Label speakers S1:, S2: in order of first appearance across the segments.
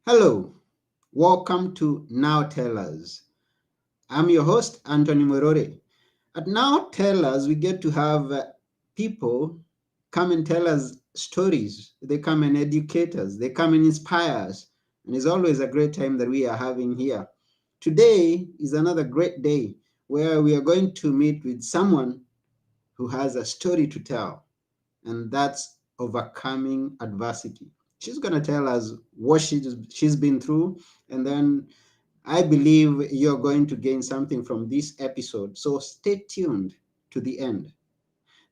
S1: Hello, welcome to Now Tell Us. I'm your host, Anthony Morore. At Now Tell Us, we get to have people come and tell us stories. They come and educate us, they come and inspire us. And it's always a great time that we are having here. Today is another great day where we are going to meet with someone who has a story to tell, and that's overcoming adversity. She's going to tell us what she's been through, and then I believe you're going to gain something from this episode. So stay tuned to the end.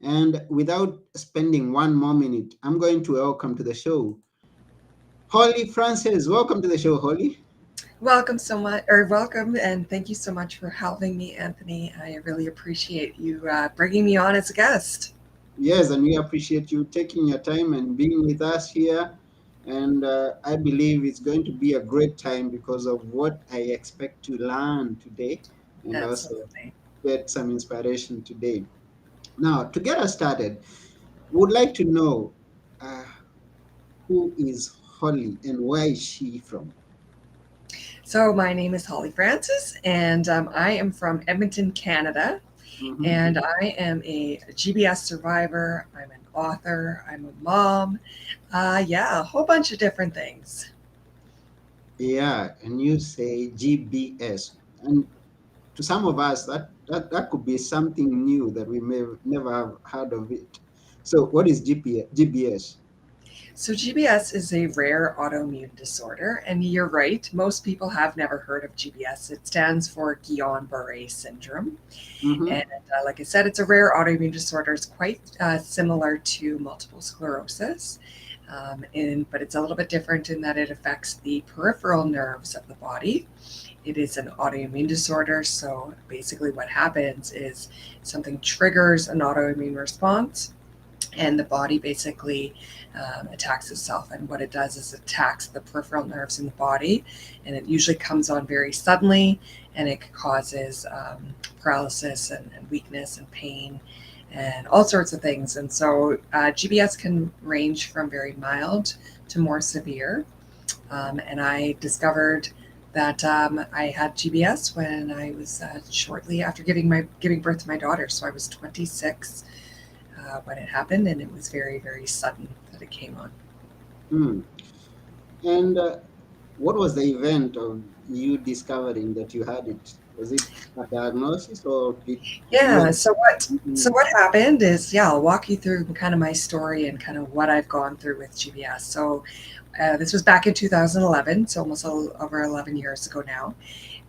S1: And without spending one more minute, I'm going to welcome to the show Holly Francis. Welcome to the show, Holly.
S2: Welcome so much, or welcome, and thank you so much for having me, Anthony. I really appreciate you bringing me on as a guest.
S1: Yes, and we appreciate you taking your time and being with us here. And I believe it's going to be a great time because of what I expect to learn today and also
S2: Absolutely.
S1: get some inspiration today. Now, to get us started, would like to know uh, who is Holly and where is she from?
S2: So, my name is Holly Francis, and I am from Edmonton, Canada,
S1: Hmm.
S2: and I am a GBS survivor. I'm an author, I'm a mom. Yeah, a whole bunch of different things.
S1: Yeah, and you say GBS. And to some of us, that could be something new that we may never have heard of it. So, what is GBS?
S2: So, GBS is a rare autoimmune disorder, and you're right, most people have never heard of GBS. It stands for Guillain Barre syndrome.
S1: Mm-hmm.
S2: And like I said, it's a rare autoimmune disorder. It's quite similar to multiple sclerosis, but it's a little bit different in that it affects the peripheral nerves of the body. It is an autoimmune disorder. So basically, what happens is something triggers an autoimmune response, and the body basically attacks itself. And what it does is attacks the peripheral nerves in the body, and it usually comes on very suddenly, and it causes paralysis and weakness and pain and all sorts of things. And so GBS can range from very mild to more severe. And I discovered that I had GBS when I was shortly after giving birth to my daughter. So I was 26 when it happened, and it was very, very sudden that it came on.
S1: Mm. And what was the event of you discovering that you had it? Was it a diagnosis or did
S2: Yeah.
S1: you?
S2: So what? So
S1: Mhm.
S2: what happened is, yeah, I'll walk you through kind of my story and kind of what I've gone through with GBS. So this was back in 2011, so almost over 11 years ago now.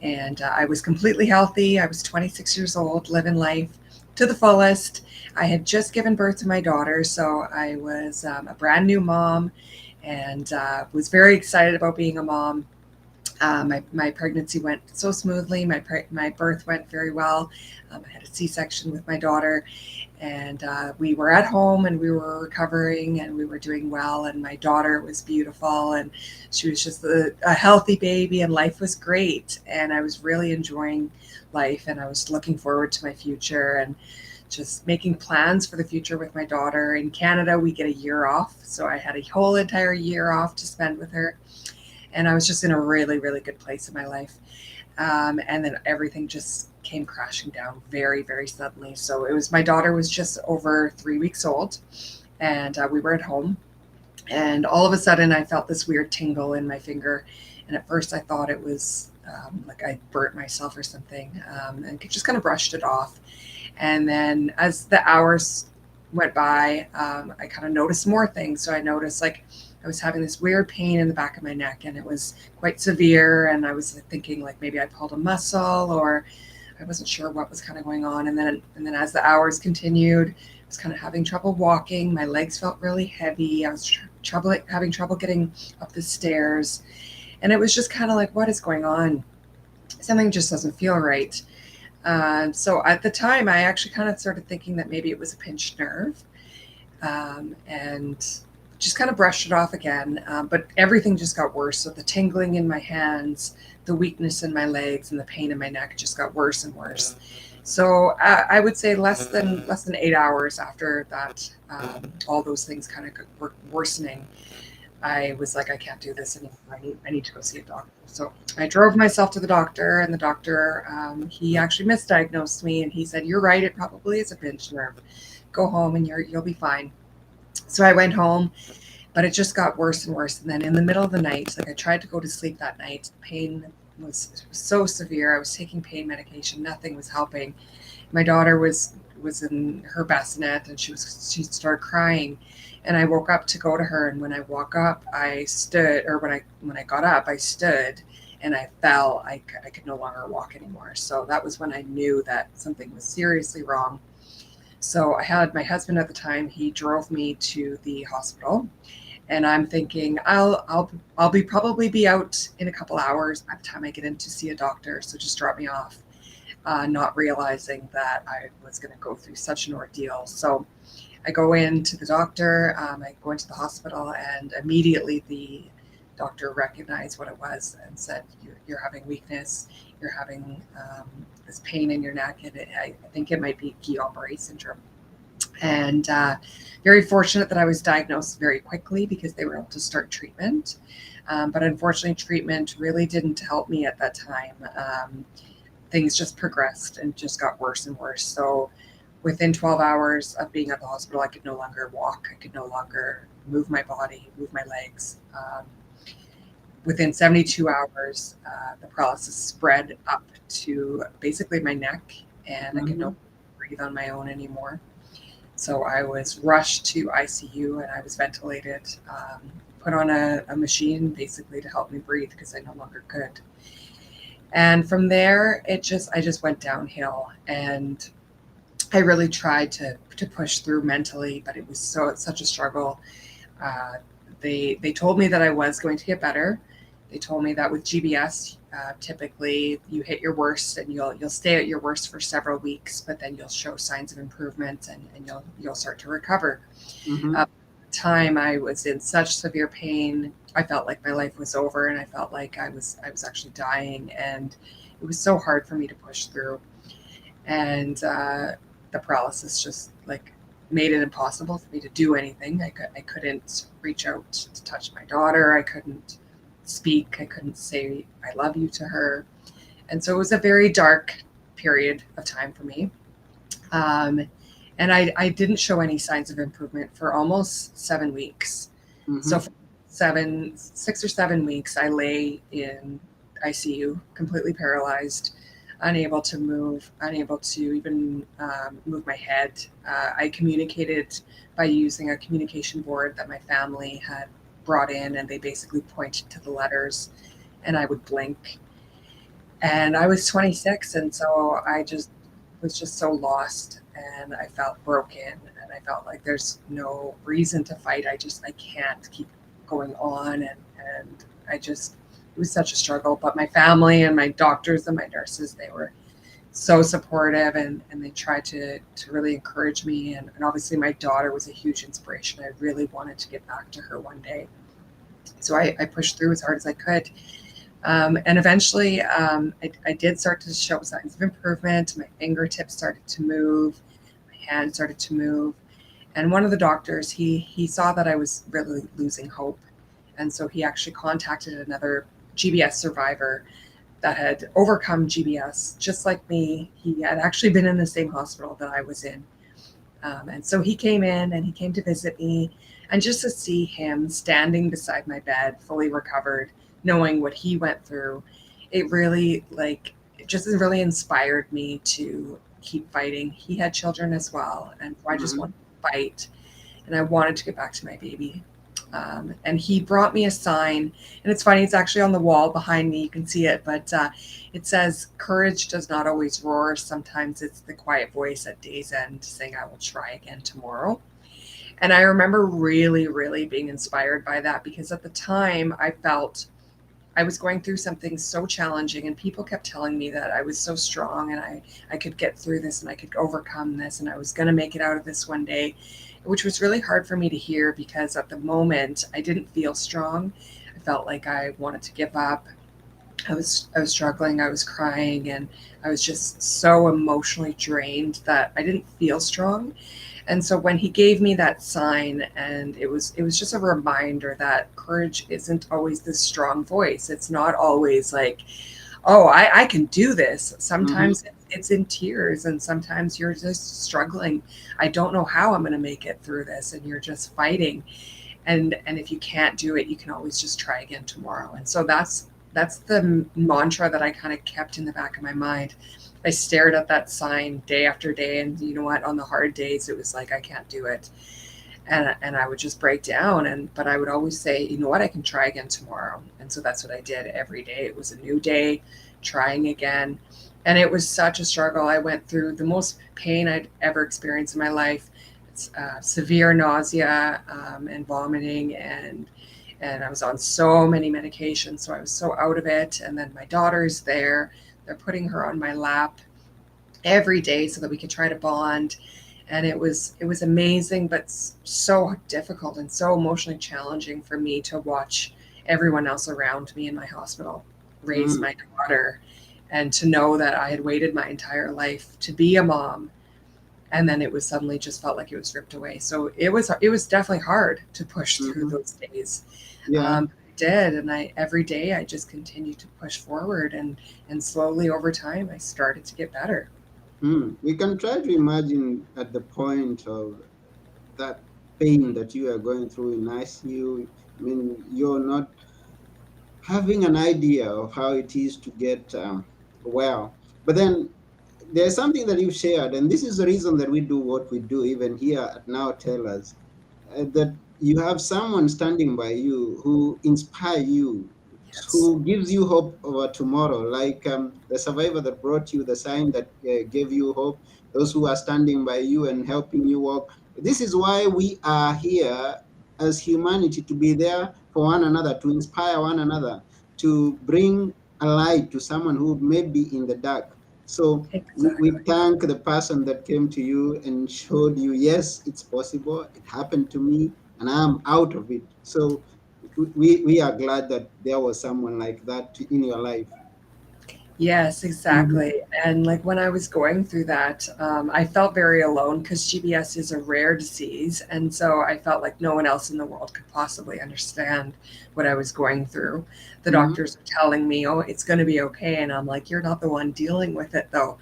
S2: And I was completely healthy. I was 26 years old, living life to the fullest. I had just given birth to my daughter, so I was a brand new mom, and was very excited about being a mom. My pregnancy went so smoothly. My birth went very well. I had a C-section with my daughter, and we were at home and we were recovering and we were doing well. And my daughter was beautiful, and she was just a healthy baby, and life was great. And I was really enjoying life, and I was looking forward to my future and just making plans for the future with my daughter. In Canada, we get a year off, so I had a whole entire year off to spend with her, and I was just in a really, really good place in my life. And then everything just came crashing down very, very suddenly. So it was my daughter was just over 3 weeks old, and we were at home, and all of a sudden I felt this weird tingle in my finger, and at first I thought it was like I burnt myself or something, and just kind of brushed it off. And then as the hours went by, I kind of noticed more things. So I noticed like I was having this weird pain in the back of my neck, and it was quite severe. And I was thinking like maybe I pulled a muscle, or I wasn't sure what was kind of going on. And then as the hours continued, I was kind of having trouble walking. My legs felt really heavy. I was having trouble getting up the stairs, and it was just kind of like, what is going on? Something just doesn't feel right. So at the time, I actually kind of started thinking that maybe it was a pinched nerve, and just kind of brushed it off again. But everything just got worse. So the tingling in my hands, the weakness in my legs, and the pain in my neck just got worse and worse. So I would say less than 8 hours after that, all those things kind of were worsening. I was like, I can't do this anymore. I need to go see a doctor. So I drove myself to the doctor, and the doctor, he actually misdiagnosed me, and he said, "You're right. It probably is a pinched nerve. Go home, and you'll be fine." So I went home, but it just got worse and worse. And then in the middle of the night, like I tried to go to sleep that night, the pain was so severe. I was taking pain medication. Nothing was helping. My daughter was in her bassinet, and she started crying, and I woke up to go to her, and when I woke up I stood, or when I got up I stood, and I fell. I could no longer walk anymore. So that was when I knew that something was seriously wrong. So I had my husband at the time. He drove me to the hospital, and I'm thinking I'll be probably be out in a couple hours by the time I get in to see a doctor, so just drop me off, not realizing that I was going to go through such an ordeal. So I go into the doctor, I go into the hospital, and immediately the doctor recognized what it was and said, "You're having weakness, you're having this pain in your neck, and I think it might be Guillain-Barré syndrome." And very fortunate that I was diagnosed very quickly because they were able to start treatment. But unfortunately, treatment really didn't help me at that time. Things just progressed and just got worse and worse. So within 12 hours of being at the hospital, I could no longer walk. I could no longer move my body, move my legs. Within 72 hours, the paralysis spread up to basically my neck, and I could no
S1: Mhm.
S2: longer breathe on my own anymore. So I was rushed to ICU, and I was ventilated, put on a machine basically to help me breathe because I no longer could. And from there, I just went downhill, and I really tried to push through mentally, but it was such a struggle. Uh, they told me that I was going to get better. They told me that with GBS, typically you hit your worst and you'll stay at your worst for several weeks, but then you'll show signs of improvement, and you'll start to recover.
S1: Mhm.
S2: At the time, I was in such severe pain. I felt like my life was over, and I felt like I was actually dying, and it was so hard for me to push through. And the paralysis just like made it impossible for me to do anything. I couldn't reach out to touch my daughter. I couldn't speak. I couldn't say I love you to her. And so it was a very dark period of time for me. Um, and I didn't show any signs of improvement for almost 7 weeks. So
S1: Mhm.
S2: for 6 or 7 weeks, I lay in ICU, completely paralyzed, unable to move, unable to even move my head. I communicated by using a communication board that my family had brought in, and they basically pointed to the letters, and I would blink. And I was 26, and so I just was just so lost, and I felt broken, and I felt like there's no reason to fight. I can't keep going on, and I just it was such a struggle. But my family and my doctors and my nurses, they were so supportive, and they tried to really encourage me, and obviously my daughter was a huge inspiration. I really wanted to get back to her one day. So I pushed through as hard as I could, and eventually, I did start to show signs of improvement. My fingertips started to move, my hand started to move. And one of the doctors, he saw that I was really losing hope. And so he actually contacted another GBS survivor that had overcome GBS just like me. He had actually been in the same hospital that I was in. And so he came in and he came to visit me. And just to see him standing beside my bed, fully recovered, knowing what he went through, it really it just really inspired me to keep fighting. He had children as well, and I just
S1: Mhm.
S2: wanted to fight, and I wanted to get back to my baby. And he brought me a sign, and it's funny, it's actually on the wall behind me. You can see it, but it says, "Courage does not always roar. Sometimes it's the quiet voice at day's end saying, I will try again tomorrow." And I remember really, really being inspired by that because at the time I felt I was going through something so challenging, and people kept telling me that I was so strong, and I could get through this, and I could overcome this, and I was going to make it out of this one day, which was really hard for me to hear because at the moment I didn't feel strong. I felt like I wanted to give up. I was struggling, I was crying, and I was just so emotionally drained that I didn't feel strong. And so when he gave me that sign, and it was just a reminder that courage isn't always this strong voice. It's not always like, oh, I can do this.
S1: Mm-hmm.
S2: Sometimes it's in tears, and sometimes you're just struggling. I don't know how I'm going to make it through this, and you're just fighting. And if you can't do it, you can always just try again tomorrow. And so that's the mantra that I kind of kept in the back of my mind. I stared at that sign day after day, and you know what? On the hard days, it was like I can't do it, and I would just break down. And but I would always say, you know what? I can try again tomorrow. And so that's what I did every day. It was a new day, trying again, and it was such a struggle. I went through the most pain I'd ever experienced in my life. It's severe nausea and vomiting, and I was on so many medications, so I was so out of it. And then my daughter's there; they're putting her on my lap every day so that we could try to bond. And it was amazing, but so difficult and so emotionally challenging for me to watch everyone else around me in my hospital raise
S1: Mm-hmm.
S2: my daughter, and to know that I had waited my entire life to be a mom, and then it was suddenly just felt like it was ripped away. So it was definitely hard to push through
S1: Mm-hmm.
S2: those days.
S1: Yeah.
S2: I did, and I every day I just continued to push forward, and slowly over time I started to get better.
S1: Mm. We can try to imagine at the point of that pain that you are going through in ICU. I mean, you're not having an idea of how it is to get well. But then there's something that you shared, and this is the reason that we do what we do, even here at Now Tell Us, that you have someone standing by you who inspire you,
S2: Yes,
S1: who gives you hope over tomorrow, like the survivor that brought you the sign that gave you hope, those who are standing by you and helping you walk. This is why we are here as humanity, to be there for one another, to inspire one another, to bring a light to someone who may be in the dark. So we
S2: exactly.
S1: thank the person that came to you and showed you, yes, it's possible. It happened to me, and I'm out of it. So we are glad that there was someone like that in your life.
S2: Yes,
S1: Mhm.
S2: exactly. And like when I was going through that, I felt very alone because GBS is a rare disease. And so I felt like no one else in the world could possibly understand what I was going through. The
S1: Mhm.
S2: doctors were telling me, oh, it's going to be okay. And I'm like, you're not the one dealing with it, though.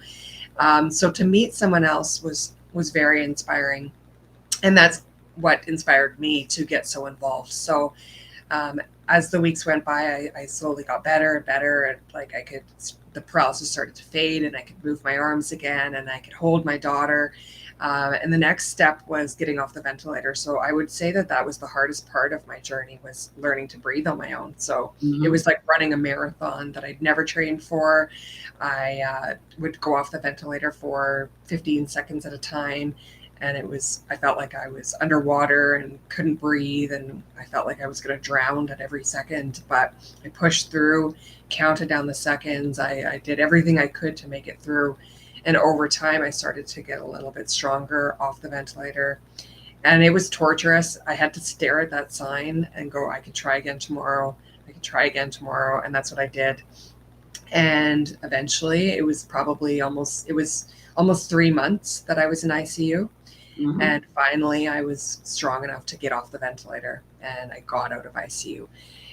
S2: So to meet someone else was very inspiring. And that's what inspired me to get so involved. So um, as the weeks went by, I slowly got better and better, and like the paralysis started to fade, and I could move my arms again, and I could hold my daughter. And the next step was getting off the ventilator. So I would say that that was the hardest part of my journey, was learning to breathe on my own. So it
S1: Mhm.
S2: was like running a marathon that I'd never trained for. I would go off the ventilator for 15 seconds at a time, and I felt like I was underwater and couldn't breathe, and I felt like I was going to drown at every second. But I pushed through, counted down the seconds. I did everything I could to make it through, and over time I started to get a little bit stronger off the ventilator. And it was torturous. I had to stare at that sign and go, I could try again tomorrow. I could try again tomorrow. And that's what I did. And eventually it was almost 3 months that I was in ICU.
S1: Mhm.
S2: And finally, I was strong enough to get off the ventilator, and I got out of ICU.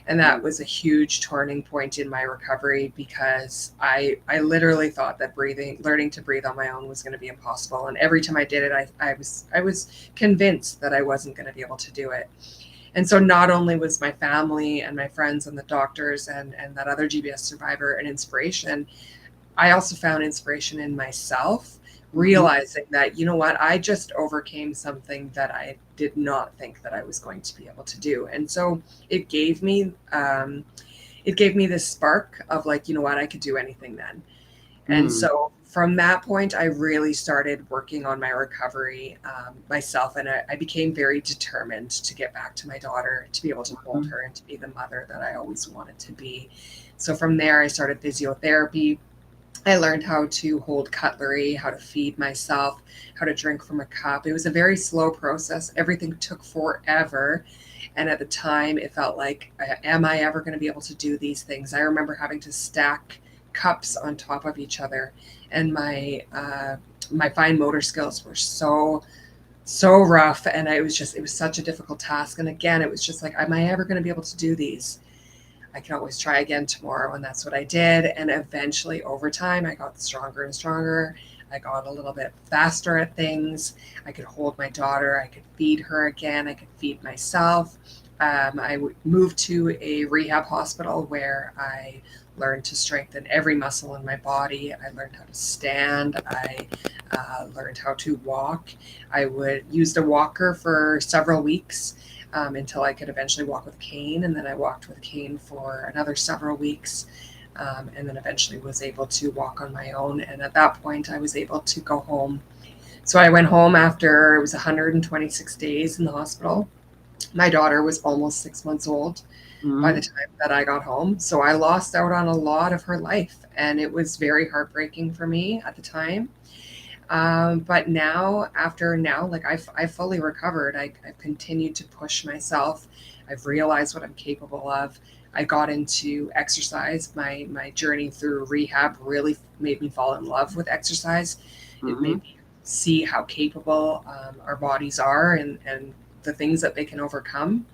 S2: And that
S1: Mm.
S2: was a huge turning point in my recovery, because I literally thought that learning to breathe on my own was going to be impossible. And every time I did it, I was convinced that I wasn't going to be able to do it. And so not only was my family and my friends and the doctors and that other GBS survivor an inspiration, I also found inspiration in myself,
S1: Mhm.
S2: realizing that, you know what, I just overcame something that I did not think that I was going to be able to do. And so it gave me, um, it gave me this spark of like, you know what, I could do anything then. And
S1: Mm.
S2: so from that point, I really started working on my recovery myself. And I became very determined to get back to my daughter, to be able to hold
S1: Mhm.
S2: her and to be the mother that I always wanted to be. So from there, I started physiotherapy. I learned how to hold cutlery, how to feed myself, how to drink from a cup. It was a very slow process. Everything took forever. And at the time, it felt like, am I ever going to be able to do these things? I remember having to stack cups on top of each other, and my fine motor skills were so so rough, and it was such a difficult task. And again, it was just like, am I ever going to be able to do these? I can always try again tomorrow. And that's what I did. And eventually, over time, I got stronger and stronger. I got a little bit faster at things. I could hold my daughter. I could feed her again. I could feed myself. Moved to a rehab hospital where I learned to strengthen every muscle in my body. I learned how to stand. I learned how to walk. I would use a walker for several weeks until I could eventually walk with a cane. And then I walked with a cane for another several weeks. And then eventually was able to walk on my own. And at that point, I was able to go home. So I went home after it was 126 days in the hospital. My daughter was almost 6 months old by the
S1: Mhm.
S2: time that I got home. So I lost out on a lot of her life. And it was very heartbreaking for me at the time. But now, after now, like I've fully recovered. I've continued to push myself. I've realized what I'm capable of. I got into exercise. My journey through rehab really made me fall in love with exercise. It made
S1: Mhm.
S2: me see how capable our bodies are, and the things that they can overcome.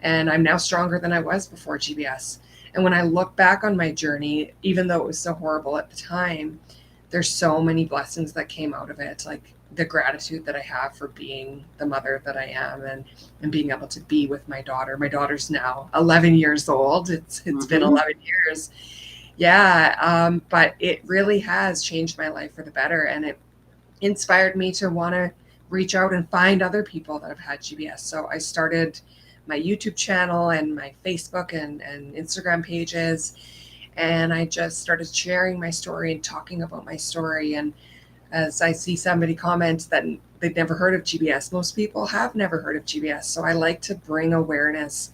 S2: And I'm now stronger than I was before GBS. And when I look back on my journey, even though it was so horrible at the time, there's so many blessings that came out of it, like the gratitude that I have for being the mother that I am, and being able to be with my daughter. My daughter's now 11 years old. It's been
S1: Mhm.
S2: 11 years. Yeah, but it really has changed my life for the better, and it inspired me to want to reach out and find other people that have had GBS. So I started my YouTube channel and my Facebook and Instagram pages, and I just started sharing my story and talking about my story. And as I see somebody comment that they've never heard of GBS, most people have never heard of GBS. So I like to bring awareness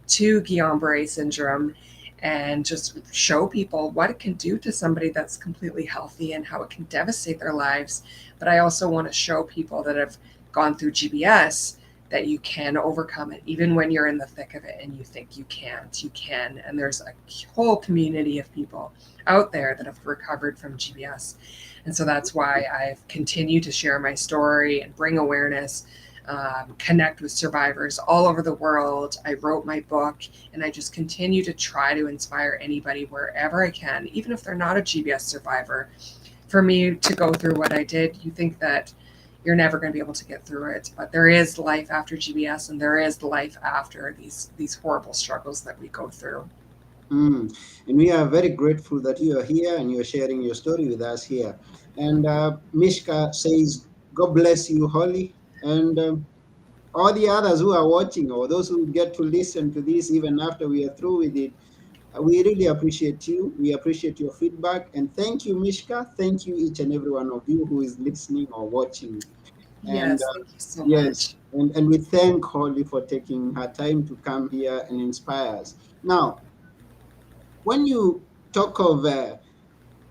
S2: to Guillain-Barré syndrome and just show people what it can do to somebody that's completely healthy and how it can devastate their lives. But I also want to show people that have gone through GBS that you can overcome it even when you're in the thick of it and you think you can't. You can. And there's a whole community of people out there that have recovered from GBS. And so that's why I've continued to share my story and bring awareness, connect with survivors all over the world. I wrote my book, and I just continue to try to inspire anybody wherever I can, even if they're not a GBS survivor. For me to go through what I did, you think that you're never going to be able to get through it, but there is life after GBS, and there is life after these horrible struggles that we go through.
S1: Mm. And we are very grateful that you are here and you are sharing your story with us here. And Mishka says, God bless you, Holly. And all the others who are watching, or those who get to listen to this even after we are through with it, we really appreciate you. We appreciate your feedback. And thank you, Mishka. Thank you, each and every one of you who is listening or watching. And
S2: Yes, thank you so
S1: yes,
S2: much.
S1: and we thank Holly for taking her time to come here and inspire us. Now, when you talk of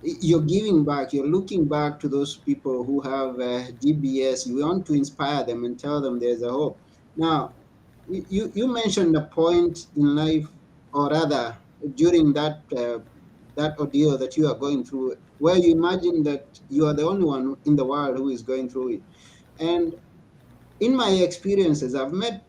S1: you're giving back, you're looking back to those people who have GBS, you want to inspire them and tell them there's a hope. Now, you mentioned a point in life, or rather, during that ordeal that you are going through, where you imagine that you are the only one in the world who is going through it. And in my experiences, I've met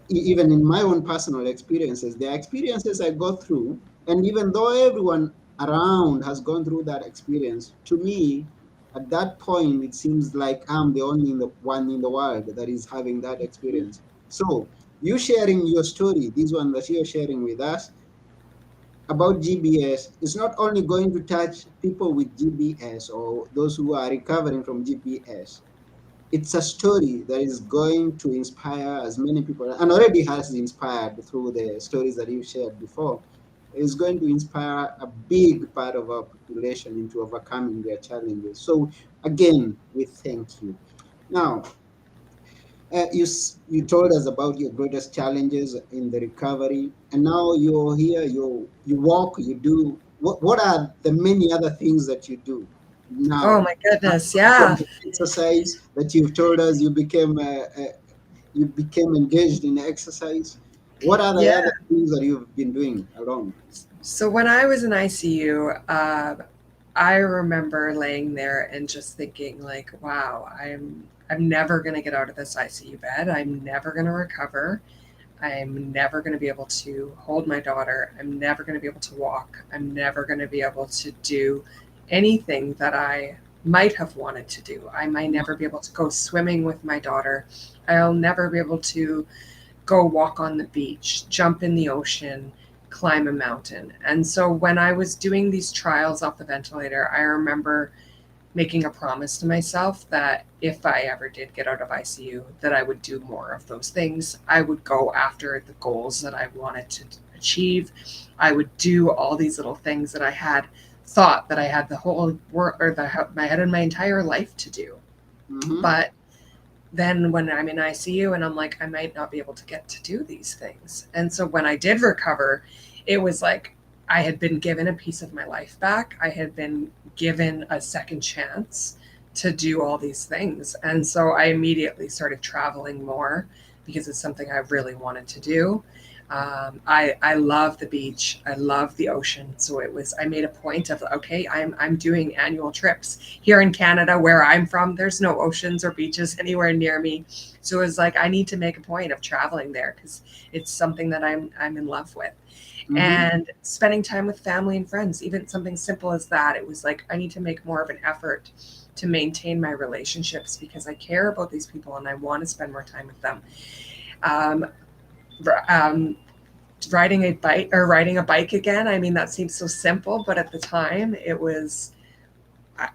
S1: even in my own personal experiences, there are experiences I go through, and even though everyone around has gone through that experience, to me, at that point, it seems like I'm the only one in the world that is having that experience. So, you sharing your story, this one that you're sharing with us about GBS, is not only going to touch people with GBS or those who are recovering from GBS. It's a story that is going to inspire as many people, and already has inspired through the stories that you shared before. Is going to inspire a big part of our population into overcoming their challenges. So again, we thank you. Now, you told us about your greatest challenges in the recovery, and now you're here. You walk. You do. What are the many other things that you do
S2: Oh
S1: now?
S2: my goodness,
S1: Apart from
S2: yeah.
S1: the exercise that you've told us, you became engaged in exercise. What are the
S2: Yeah.
S1: other things that you've been doing along?
S2: So when I was in ICU, I remember laying there and just thinking, like, wow, I'm never going to get out of this ICU bed. I'm never going to recover. I'm never going to be able to hold my daughter. I'm never going to be able to walk. I'm never going to be able to do anything that I might have wanted to do. I might never be able to go swimming with my daughter. I'll never be able to go walk on the beach, jump in the ocean, climb a mountain. And so when I was doing these trials off the ventilator, I remember making a promise to myself that if I ever did get out of ICU, that I would do more of those things. I would go after the goals that I wanted to achieve. I would do all these little things that I had thought that I had the whole work or my head and my entire life to do.
S1: Mm-hmm.
S2: But then when I'm in ICU and I'm like, I might not be able to get to do these things. And so when I did recover, it was like I had been given a piece of my life back. I had been given a second chance to do all these things. And so I immediately started traveling more because it's something I really wanted to do. I love the beach. I love the ocean. So I made a point of, okay, I'm doing annual trips here in Canada where I'm from. There's no oceans or beaches anywhere near me. So it was like, I need to make a point of traveling there because it's something that I'm in love with.
S1: Mm-hmm.
S2: And spending time with family and friends, even something simple as that, it was like, I need to make more of an effort to maintain my relationships because I care about these people and I want to spend more time with them. Um, um, riding a bike again. I mean, that seems so simple, but at the time it was,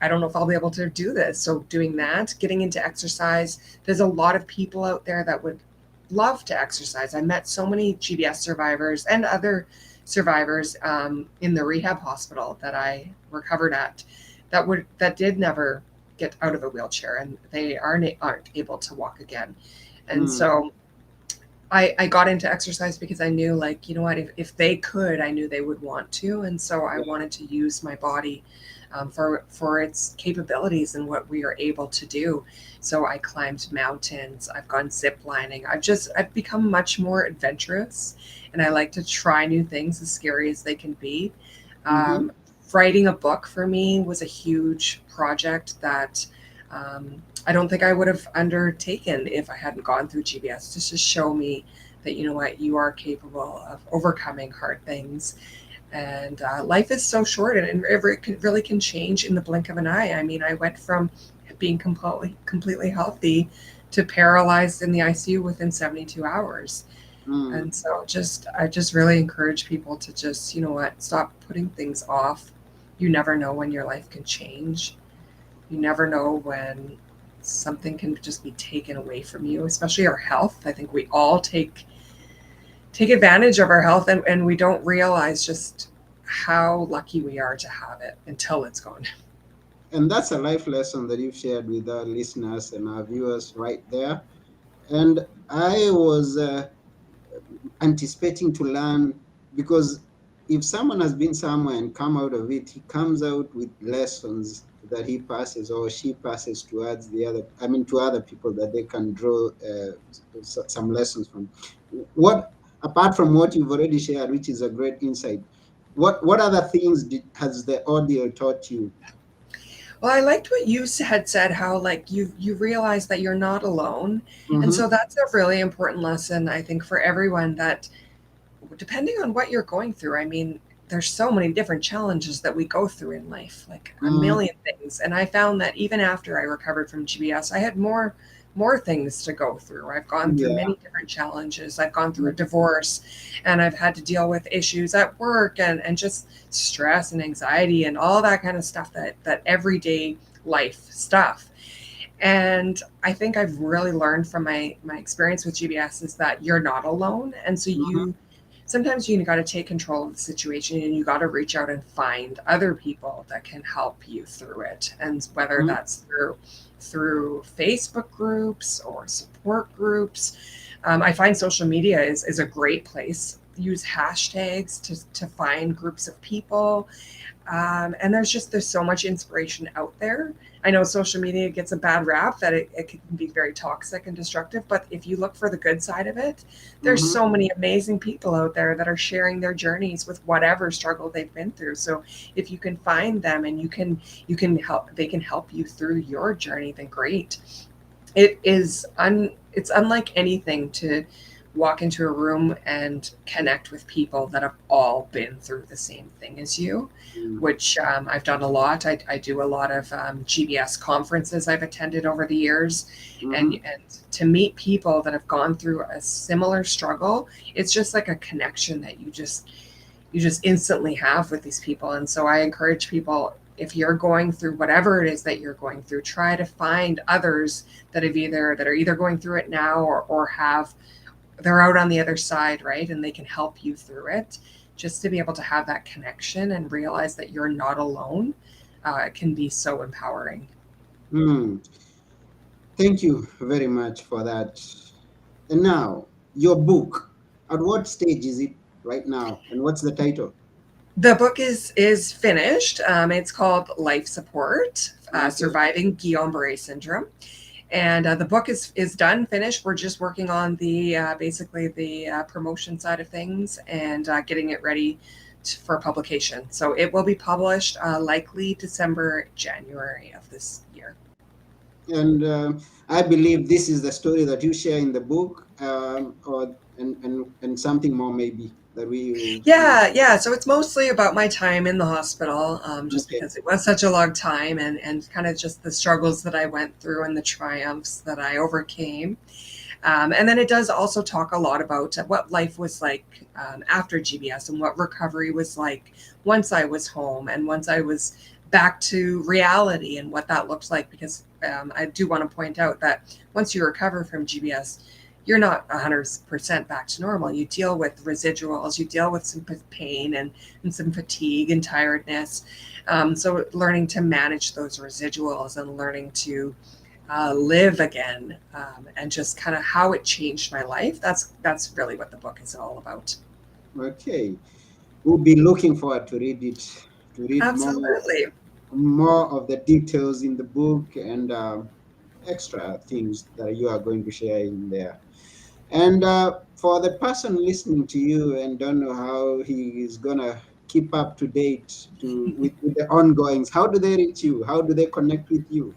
S2: I don't know if I'll be able to do this. So doing that, getting into exercise, there's a lot of people out there that would love to exercise. I met so many GBS survivors and other survivors in the rehab hospital that I recovered at that did never get out of a wheelchair and they aren't able to walk again. And
S1: Mm.
S2: so I got into exercise because I knew, like, you know what, if they could, I knew they would want to. And so I
S1: Yeah.
S2: wanted to use my body for its capabilities and what we are able to do. So I climbed mountains, I've gone zip lining. I've become much more adventurous and I like to try new things as scary as they can be.
S1: Mm-hmm.
S2: Um, Writing a book for me was a huge project that um, I don't think I would have undertaken if I hadn't gone through GBS, just to show me that, you know what, you are capable of overcoming hard things. And life is so short, and really can change in the blink of an eye. I mean, I went from being completely healthy to paralyzed in the ICU within 72 hours.
S1: Mm.
S2: And so I just really encourage people to just, you know what, stop putting things off. You never know when your life can change. You never know when something can just be taken away from you, especially our health. I think we all take advantage of our health and we don't realize just how lucky we are to have it until it's gone.
S1: And that's a life lesson that you've shared with our listeners and our viewers right there. And I was anticipating to learn because if someone has been somewhere and come out of it, he comes out with lessons that he passes or she passes towards the other, I mean, to other people that they can draw some lessons from. What, apart from what you've already shared, which is a great insight, what other things has the audio taught you?
S2: Well, I liked what you had said, how like you realize that you're not alone. And
S1: Mm-hmm.
S2: so that's a really important lesson, I think, for everyone, that depending on what you're going through, I mean, there's so many different challenges that we go through in life, like a
S1: Mm.
S2: million things. And I found that even after I recovered from GBS, I had more things to go through. I've gone through
S1: Yeah.
S2: many different challenges. I've gone through a divorce and I've had to deal with issues at work and just stress and anxiety and all that kind of stuff, that everyday life stuff. And I think I've really learned from my experience with GBS is that you're not alone. And so
S1: Mm-hmm.
S2: you sometimes you got to take control of the situation and you got to reach out and find other people that can help you through it. And whether
S1: Mm-hmm.
S2: that's through Facebook groups or support groups, I find social media is a great place. Use hashtags to find groups of people, and there's so much inspiration out there. I know social media gets a bad rap that it can be very toxic and destructive, but if you look for the good side of it, there's
S1: Mm-hmm.
S2: so many amazing people out there that are sharing their journeys with whatever struggle they've been through. So if you can find them and you can help, they can help you through your journey, then great. It's unlike anything to walk into a room and connect with people that have all been through the same thing as you,
S1: Mm,
S2: which I've done a lot. I do a lot of GBS conferences I've attended over the years,
S1: mhm.
S2: and to meet people that have gone through a similar struggle, it's just like a connection that you just instantly have with these people. And so I encourage people, if you're going through whatever it is that you're going through, try to find others that are either going through it now, or have they're out on the other side, right? And they can help you through it. Just to be able to have that connection and realize that you're not alone, it can be so empowering.
S1: Mm. Thank you very much for that. And now, your book. At what stage is it right now, and what's the title?
S2: The book is finished. It's called Life Support:
S1: Okay.
S2: Surviving Guillain-Barré Syndrome. And the book is done, finished. We're just working on the basically the promotion side of things, and getting it ready for publication. So it will be published likely December, January of this year.
S1: And I believe this is the story that you share in the book, or and something more maybe that we.
S2: Yeah. So it's mostly about my time in the hospital, just
S1: Okay.
S2: because it was such a long time, and kind of just the struggles that I went through and the triumphs that I overcame. And then it does also talk a lot about what life was like after GBS, and what recovery was like once I was home and once I was back to reality, and what that looked like. Because I do want to point out that once you recover from GBS, you're not 100% back to normal. You deal with residuals, you deal with some pain, and some fatigue and tiredness. So learning to manage those residuals and learning to live again, and just kind of how it changed my life. That's really what the book is all about.
S1: Okay. We'll be looking forward to read it, to read
S2: Absolutely.
S1: more of the details in the book, and extra things that you are going to share in there. And for the person listening to you and don't know how he is gonna keep up to date with the ongoings, how do they reach you? How do they connect with you?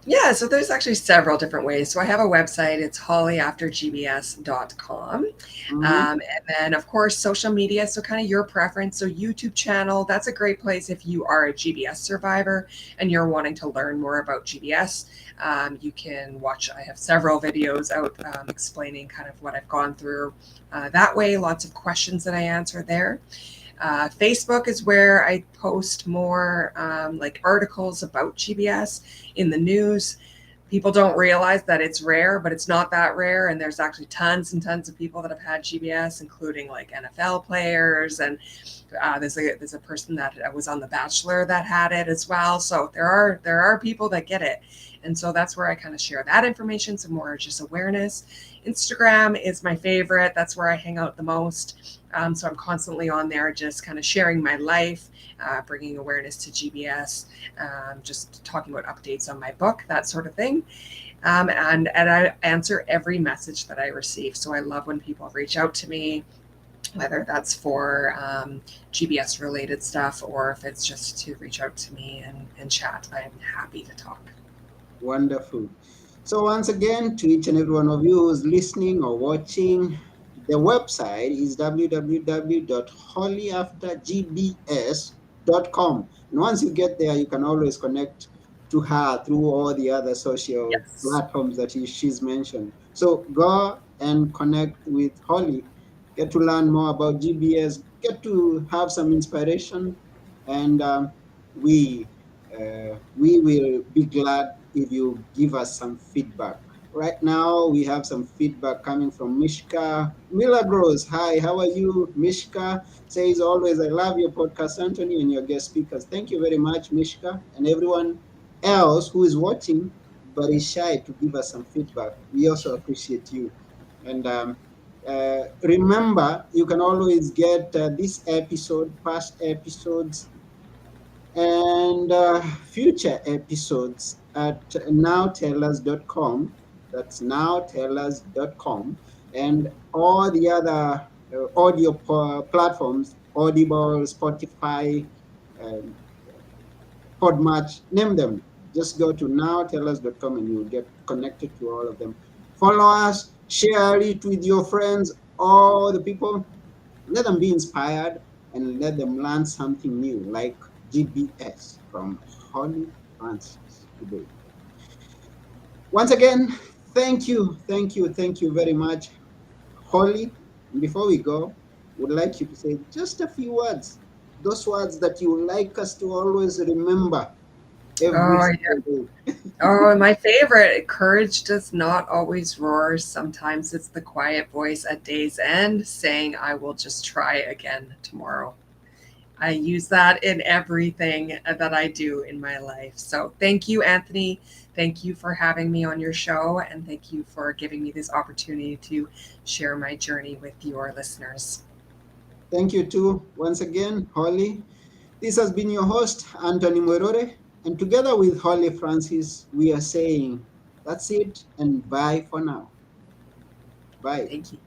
S2: Yeah, so there's actually several different ways. So I have a website, it's hollyaftergbs.com.
S1: Mm-hmm.
S2: And then, of course, social media. So, kind of your preference. So, YouTube channel, that's a great place if you are a GBS survivor and you're wanting to learn more about GBS. You can watch, I have several videos out explaining kind of what I've gone through that way, lots of questions that I answer there. Facebook is where I post more like articles about GBS in the news. People don't realize that it's rare, but it's not that rare. And there's actually tons and tons of people that have had GBS, including like NFL players. And there's a person that was on The Bachelor that had it as well. So there are people that get it. And so that's where I kind of share that information, some more just awareness. Instagram is my favorite. That's where I hang out the most. So I'm constantly on there, just kind of sharing my life, bringing awareness to GBS, just talking about updates on my book, that sort of thing. And I answer every message that I receive. So I love when people reach out to me, whether that's for GBS related stuff, or if it's just to reach out to me and chat. I'm happy to talk.
S1: Wonderful. So once again, to each and every one of you who's listening or watching, the website is www.hollyaftergbs.com. And once you get there, you can always connect to her through all the other social
S2: Yes.
S1: platforms that she's mentioned. So go and connect with Holly, get to learn more about GBS, get to have some inspiration, and we will be glad if you give us some feedback. Right now, we have some feedback coming from Mishka Milagros. Hi, how are you? Mishka says, always, I love your podcast, Anthony, and your guest speakers. Thank you very much, Mishka, and everyone else who is watching but is shy to give us some feedback. We also appreciate you. And remember, you can always get this episode, past episodes, and future episodes at nowtellers.com. That's nowtellers.com. And all the other audio platforms, Audible, Spotify, um, Podmatch, name them. Just go to nowtellus.com and you'll get connected to all of them. Follow us, share it with your friends, all the people. Let them be inspired and let them learn something new, like GBS from Holly Francis today. Once again, thank you very much, Holly. And before we go, would like you to say just a few words, those words that you would like us to always remember every
S2: Oh,
S1: single day.
S2: oh, my favorite. Courage does not always roar. Sometimes it's the quiet voice at day's end saying, I will just try again tomorrow. I use that in everything that I do in my life. So thank you, Anthony. Thank you for having me on your show. And thank you for giving me this opportunity to share my journey with your listeners.
S1: Thank you too, once again, Holly. This has been your host, Anthony Morore, and together with Holly Francis, we are saying that's it and bye for now. Bye.
S2: Thank you.